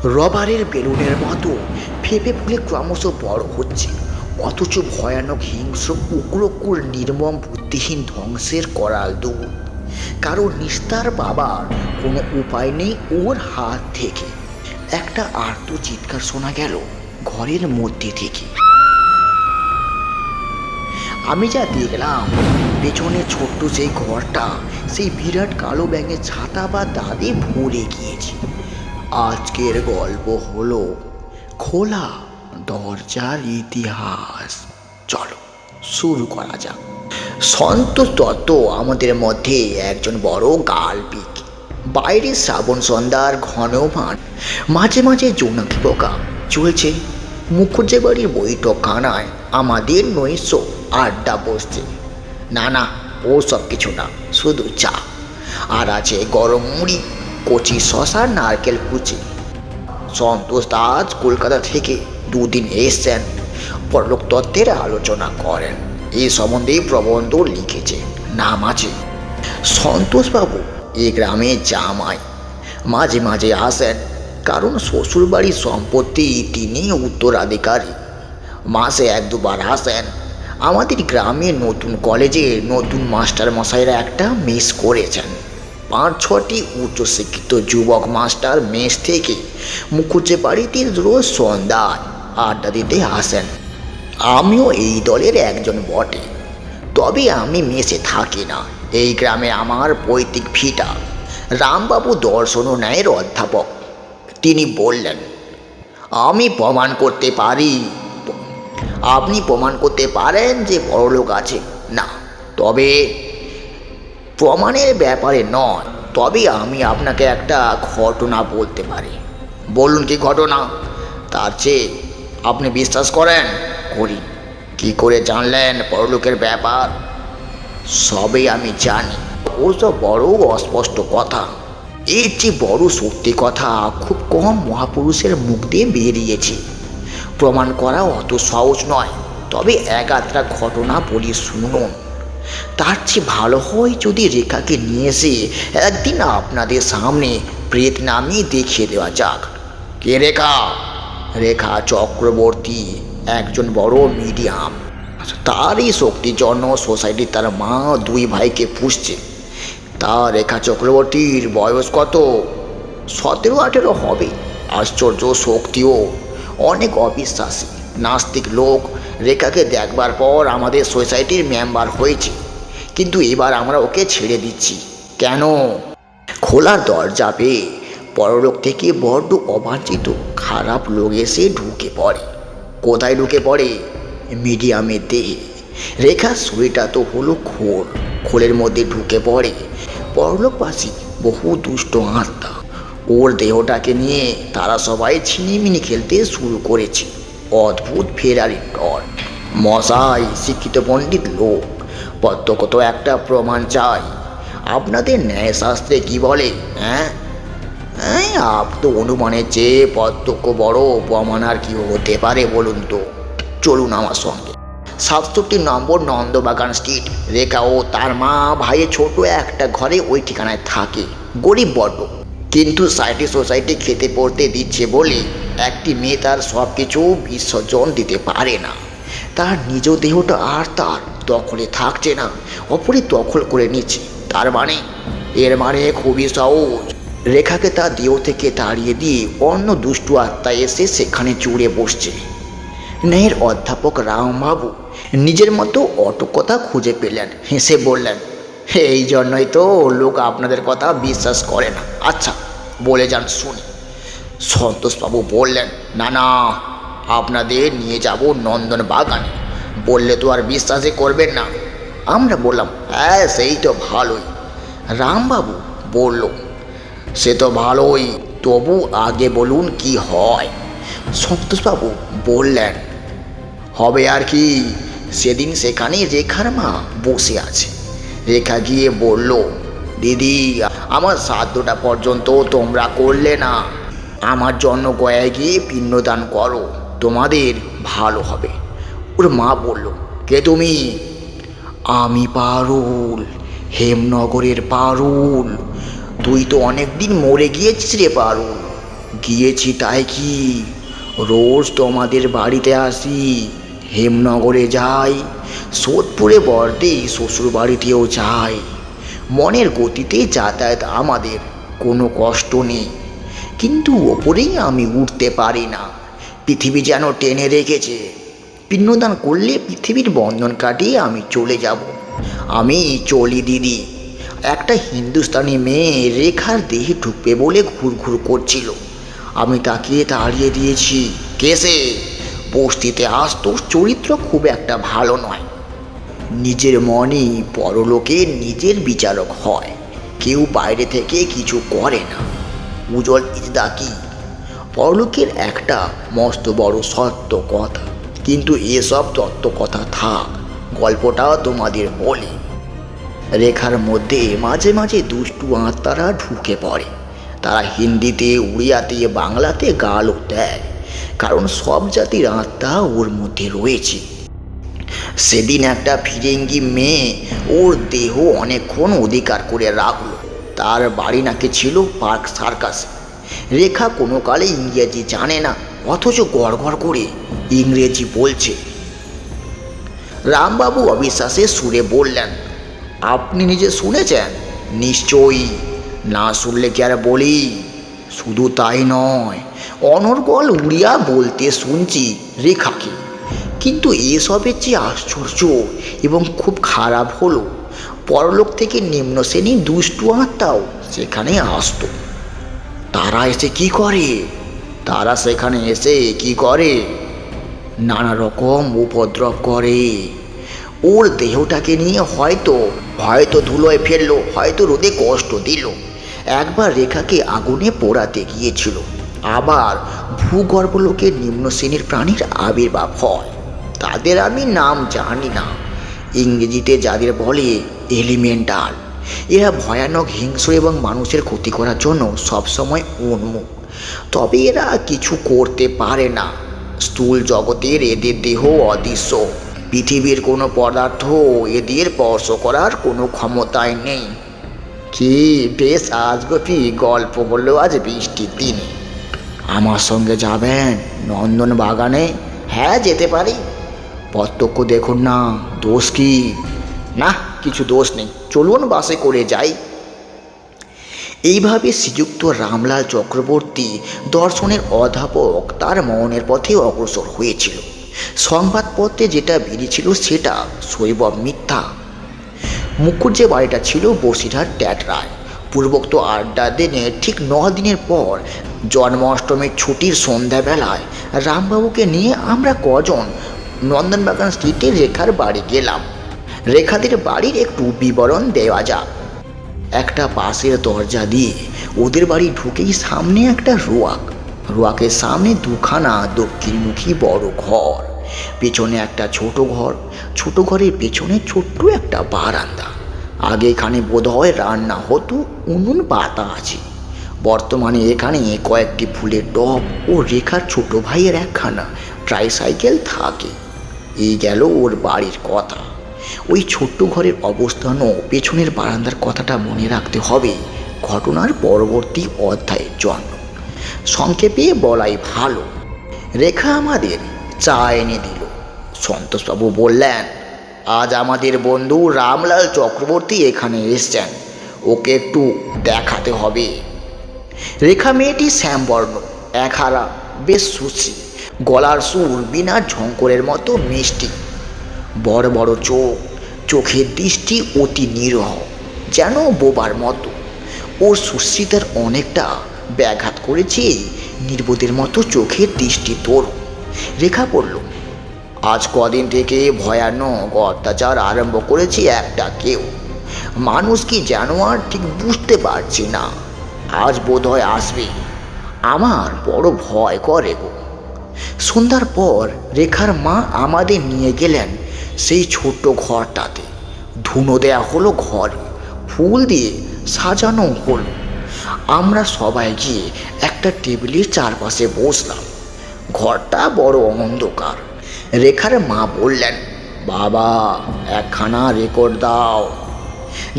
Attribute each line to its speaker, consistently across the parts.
Speaker 1: রবারের বেলুনের মতো ফেঁপে ফুলে ক্রমশ বড় হচ্ছে, অথচ ভয়ানক হিংস্র উগ্রকুর নির্মম বুদ্ধিহীন ধ্বংসের করাল দূর। কারণ নিস্তার পাবার কোনো উপায় নেই ওর হাত থেকে। একটা আর্ত চিৎকার শোনা গেল ঘরের মধ্যে থেকে। আমি যা দেখলাম, পেছনে ছোট্ট সেই ঘরটা সেই বিরাট কালো ব্যাঙের ছাতা বা দাদে ভরে গিয়েছে। আজকের গল্প হলো খোলা দরজার ইতিহাস। চলো শুরু করা যাক। সন্তোষ দত্ত আমাদের মধ্যে একজন বড় গাল্পিক। বাইরে শ্রাবণ সন্ধ্যার ঘন মাঠ, মাঝে মাঝে জোনাকি পোকা চলছে। মুখুজ্জে বাড়ির বৈঠকখানায় আমাদের নৈশ আড্ডা বসছে। না না, ও সব কিছু না, শুধু চা। আর আছে গরম মুড়ি, কচি শশা, নারকেল কুচি। সন্তোষ দাস কলকাতা থেকে দুদিন এসছেন, পরলোক তত্ত্বের আলোচনা করেন। এই সম্বন্ধে প্রবন্ধ লিখেছে, নাম আছে। সন্তোষবাবু এই গ্রামে জামাই, মাঝে মাঝে আসেন, কারণ শ্বশুরবাড়ির সম্পত্তি তিনি উত্তরাধিকারী। মাসে এক দুবার আসেন। আমাদের গ্রামে নতুন কলেজে নতুন মাস্টার মশাইরা একটা মেস করেছেন। 5-6টি উচ্চশিক্ষিত যুবক মাস্টার মেস থেকে মুখুজ্জে বাড়িতে রোজ সন্ধ্যায় আড্ডা দিতে আসেন। আমিও এই দলের একজন বটে, তবে আমি মেসে থাকি না। এই গ্রামে আমার পৈতৃক ভিটা। রামবাবু দর্শন ও ন্যায়ের অধ্যাপক। তিনি বললেন, আমি প্রমাণ করতে পারি। আপনি প্রমাণ করতে পারেন যে বড়লোক আছে? না, তবে প্রমাণের ব্যাপারে নয়, তবে আমি আপনাকে একটা ঘটনা বলতে পারি। বলুন কি ঘটনা? তার চেয়ে আপনি বিশ্বাস করেন? করি। কি করে জানলেন বড়লোকের ব্যাপার? সবই আমি জানি। ওসব বড় অস্পষ্ট কথা। এর চেয়ে বড় সত্যি কথা খুব কম মহাপুরুষের মুখ দিয়ে বেরিয়েছে। প্রমাণ করা অত সহজ নয়, তবে একাত্রা ঘটনা বলি শুনুন। তার চেয়ে ভালো হয় যদি রেখাকে নিয়ে এসে একদিন আপনাদের সামনে প্রেত নামিয়ে দেখিয়ে দেওয়া যাক। কে রেখা? রেখা চক্রবর্তী একজন বড় মিডিয়াম। তারই শক্তির জন্য সোসাইটি তার মা 2 ভাইকে পুষছে। তা রেখা চক্রবর্তীর বয়স কত? 17-18 হবে। আশ্চর্য শক্তিও। অনেক অবিশ্বাসী নাস্তিক লোক রেখাকে দেখবার পর আমাদের সোসাইটির মেম্বার হয়েছে, কিন্তু এবার আমরা ওকে ছেড়ে দিচ্ছি। কেন? খোলার দরজা পেয়ে পরলোক থেকে বড্ড অবাঞ্ছিত খারাপ লোক এসে ঢুকে পড়ে। কোথায় ঢুকে পড়ে? মিডিয়ামের দেহে। রেখার শরীরটা তো হলো খোল, খোলের মধ্যে ঢুকে পড়ে পরলোকবাসী বহু দুষ্ট আত্মা। ওর দেহটাকে নিয়ে তারা সবাই ছিনিমিনি খেলতে শুরু করেছে। অদ্ভুত ফেরারি ডট। মশাই শিক্ষিত পণ্ডিত লোক, প্রত্যক্ষত একটা প্রমাণ চাই। আপনাদের ন্যায়শাস্ত্রে কি বলে? হ্যাঁ, তো অনুমানের চেয়ে প্রত্যক্ষ বড় প্রমাণ আর কি হতে পারে বলুন তো? চলুন আমার সঙ্গে। 67 নম্বর নন্দবাগান স্ট্রিট। রেখা ও তার মা ভাইয়ে ছোট একটা ঘরে ওই ঠিকানায় থাকে। গরিব বড্ড, কিন্তু সোসাইটি খেতে পড়তে দিচ্ছে বলে একটি মেয়ে তার সব কিছু বিসর্জন দিতে পারে না। তার নিজ দেহটা আর তার দখলে থাকছে না, অপরে দখল করে নিচ্ছে। এর মানে খুবই সহজ। রেখাকে তার দেহ থেকে তাড়িয়ে দিয়ে অন্য দুষ্টু আত্মা এসে সেখানে জুড়ে বসছে। ন্যায়ের অধ্যাপক রামবাবু নিজের মতো অটকতা খুঁজে পেলেন, হেসে বললেন, এই জন্যই তো লোক আপনাদের কথা বিশ্বাস করে না। আচ্ছা, বলে যান শুনি। সন্তোষবাবু বললেন, না না, আপনাদের নিয়ে যাব নন্দন বাগানে। বললে তো আর বিশ্বাসই করবেন না। আমরা বললাম, হ্যাঁ সেই তো ভালোই। রামবাবু বলল, সে তো ভালোই, তবু আগে বলুন কি হয়। সন্তোষবাবু বললেন, হবে আর কি, সেদিন সেখানে রেখার মা বসে আছে। রেখা গিয়ে বলল, দিদি, আমার শ্রাদ্ধটা পর্যন্ত তোমরা করলে না, আমার জন্য গয়ায় গিয়ে পিণ্ডদান করো, তোমাদের ভালো হবে। ওর মা বলল, কে তুমি? আমি পারুল, হেমনগরের পারুল। তুই তো অনেক দিন মরে গিয়েছিস রে পারুল। গিয়েছি তাই কি, রোজ তোমাদের বাড়িতে আসি, হেমনগরে যাই, সোদপুরে বর্দে শ্বশুর বাড়িতেও যাই। মনের গতিতে যাতায়াত আমাদের, কোনো কষ্ট নেই। কিন্তু ওপরেই আমি উঠতে পারি না, পৃথিবী যেন টেনে রেখেছে। পিণ্ডদান করলে পৃথিবীর বন্ধন কাটিয়ে আমি চলে যাব। আমি চলি দিদি। একটা হিন্দুস্তানি মেয়ে রেখার দেহে ঢুকবে বলে ঘুরঘুর করছিল। আমি তাকে তাড়িয়ে দিয়েছি। কেসে বস্তিতে আসতো, চরিত্র খুব একটা ভালো নয়। নিজের মনই পরলোকে নিজের বিচারক হয়, কেউ বাইরে থেকে কিছু করে না। উজ্জ্বল ইজদাকি পরলোকের একটা মস্ত বড় সত্য কথা। কিন্তু এসব তত্ত্ব কথা থাক, গল্পটাও তোমাদের বলি। রেখার মধ্যে মাঝে মাঝে দুষ্টু আত্মারা ঢুকে পড়ে। তারা হিন্দিতে, উড়িয়াতে, বাংলাতে গালও দেয়, কারণ সব জাতির আত্মা ওর মধ্যে রয়েছে। সেদিন একটা ফিরেঙ্গি মেয়ে ওর দেহ অনেকক্ষণ অধিকার করে রাখল। তার বাড়ি নাকি ছিল পার্ক সার্কাসে। রেখা কোনো কালে ইংরেজি জানে না, অথচ গড়গড় করে ইংরেজি বলছে। রামবাবু অবিশ্বাসের সুরে বললেন, আপনি নিজে শুনেছেন? নিশ্চয়ই, না শুনলে কি আর বলি। শুধু তাই নয়, অনর্গল উড়িয়া বলতে শুনছি রেখাকে। কিন্তু এসবের চেয়ে আশ্চর্য এবং খুব খারাপ হলো, পরলোক থেকে নিম্ন শ্রেণীর দুষ্টু আত্মাও সেখানে আসতো। তারা এসে কি করে? তারা সেখানে এসে কি করে? নানা রকম উপদ্রব করে। ওর দেহটাকে নিয়ে হয়তো হয়তো ধুলোয় ফেললো, হয়তো রোদে কষ্ট দিল। একবার রেখাকে আগুনে পোড়াতে গিয়েছিল। আবার ভূগর্ভলোকের নিম্ন শ্রেণীর প্রাণীর আবির্ভাব হয়। তাদের আমি নাম জানি না, ইংরেজিতে যাদের বলে এলিমেন্টাল। এরা ভয়ানক, হিংস্র এবং মানুষের ক্ষতি করার জন্য সবসময় উন্মুখ। তবে এরা কিছু করতে পারে না। স্থূল জগতের এদের দেহ অদৃশ্য। পৃথিবীর কোনো পদার্থ এদের স্পর্শ করার কোনো ক্ষমতাই নেই। কি বেশ আজগবি গল্প হলো আজ বৃষ্টির দিনে। আমার সঙ্গে যাবেন নন্দন বাগানে? হ্যাঁ, যেতে পারি। প্রত্যক্ষ দেখুন না, দোষ কি? না, কিছু দোষ নেই, চলুন বাসে করে যাই। এইভাবে শ্রীযুক্ত রামলাল চক্রবর্তী দর্শনের অধ্যাপক তার মনের পথে অগ্রসর হয়েছিল। সংবাদপত্রে যেটা বেরিয়েছিল সেটা শৈবব মিথ্যা। মুখুজ্জে বাড়িটা ছিল বসিরহাট ট্যাটরায়। পূর্বোক্ত আড্ডা দিনে ঠিক 9 দিনের পর জন্মাষ্টমীর ছুটির সন্ধ্যাবেলায় রামবাবুকে নিয়ে আমরা কজন নন্দনবাগান স্ট্রিটে রেখার বাড়ি গেলাম। রেখাদের বাড়ির একটু বিবরণ দেওয়া যাক। একটা পাশের দরজা দিয়ে ওদের বাড়ি ঢুকেই সামনে একটা রোয়াকের সামনে দুখানা দক্ষিণমুখী বড় ঘর, পেছনে একটা ছোট ঘরের পেছনে ছোট্ট একটা বারান্দা। আগে এখানে বোধহয় রান্না হতো, উনুন পাতা আছে। বর্তমানে এখানে কয়েকটি ফুলের টব ও রেখার ছোট ভাইয়ের একখানা ট্রাইসাইকেল থাকে। এই গেল ওর বাড়ির কথা। ওই ছোট্ট ঘরের অবস্থান ও পেছনের বারান্দার কথাটা মনে রাখতে হবে ঘটনার পরবর্তী অধ্যায়ের জন্য। সংক্ষেপে বলাই ভালো। রেখা আমাদের চা এনে দিল। সন্তোষবাবু বললেন, আজ আমাদের বন্ধু রামলাল চক্রবর্তী এখানে এসছেন, ওকে একটু দেখাতে হবে। রেখা মেয়েটি শ্যামবর্ণ, একহারা, বেশ সুশ্রী, গলার সুর বিনা ঝঙ্করের মতো মিষ্টি, বড় বড় চোখ, চোখের দৃষ্টি অতি নিরহ, যেন বোবার মতো। ওর সুশ্রীতার অনেকটা ব্যাঘাত করেছে নির্বোধের মতো চোখের দৃষ্টি তোর। রেখা পড়ল, আজ কদিন থেকে ভয়ানক অত্যাচার আরম্ভ করেছে একটা কেউ। মানুষ কি যেন আর ঠিক বুঝতে পারছি না। আজ বোধহয় আসবে, আমার বড় ভয় করে গো। সন্ধ্যার পর রেখার মা আমাদের নিয়ে গেলেন সেই ছোট্ট ঘরটাতে। ধুনো দেয়া হলো ঘরে, ফুল দিয়ে সাজানো হলো। আমরা সবাই গিয়ে একটা টেবিলের চারপাশে বসলাম। ঘরটা বড় অন্ধকার। রেখার মা বললেন, বাবা একখানা রেকর্ড দাও।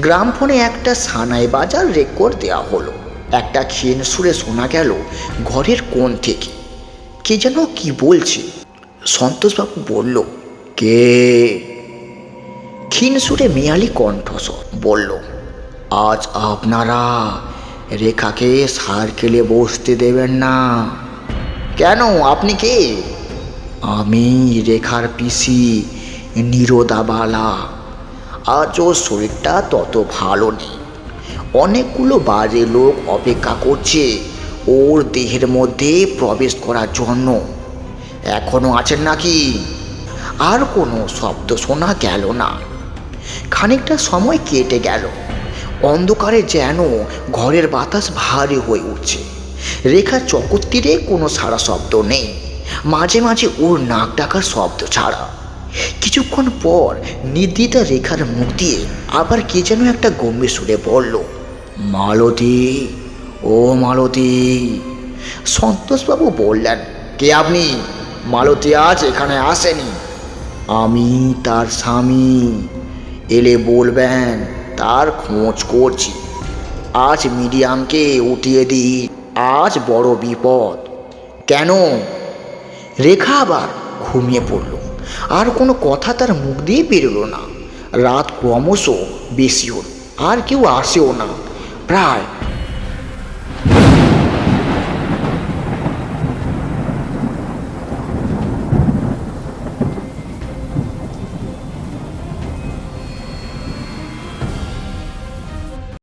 Speaker 1: গ্রামফোনে একটা সানাই বাজার রেকর্ড দেওয়া হলো। একটা ক্ষীণ সুরে শোনা গেল ঘরের কোণ থেকে। কে যেন কি বলছে। সন্তোষবাবু বলল, কে? ক্ষীণ সুরে মেয়ালি কণ্ঠস্বর বলল, আজ আপনারা রেখাকে সার্কেলে বসতে দেবেন না। কেন, আপনি কে? আমি রেখার পিসি নীরদাবালা। আজ ওর শরীরটা তত ভালো নেই। অনেকগুলো বাজে লোক অপেক্ষা করছে ওর দেহের মধ্যে প্রবেশ করার জন্য। এখনো আছেন নাকি? আর কোনো শব্দ শোনা গেল না। খানিকটা সময় কেটে গেল। অন্ধকারে যেন ঘরের বাতাস ভারী হয়ে উঠছে। রেখার চকত্তিরে কোনো সারা শব্দ নেই, মাঝে মাঝে ওর নাক ডাকার শব্দ ছাড়া। কিছুক্ষণ পর নির্দ্বিধা রেখার মুখ দিয়ে আবার কে যেন একটা গম্ভীর সুরে বলল, মালতী, ও মালতী। সন্তোষবাবু বললেন, কে আপনি? মালতী আজ এখানে আসেনি। আমি তার স্বামী। এলে বলবেন তার খোঁজ করছি। আজ মিডিয়ামকে উঠিয়ে দিই, আজ বড় বিপদ। কেন? রেখা আবার ঘুমিয়ে পড়ল। আর কোনো কথা তার মুখ দিয়ে বেরোলো না। রাত ক্রমশ বেশি হল, আর কেউ আসেও না। প্রায়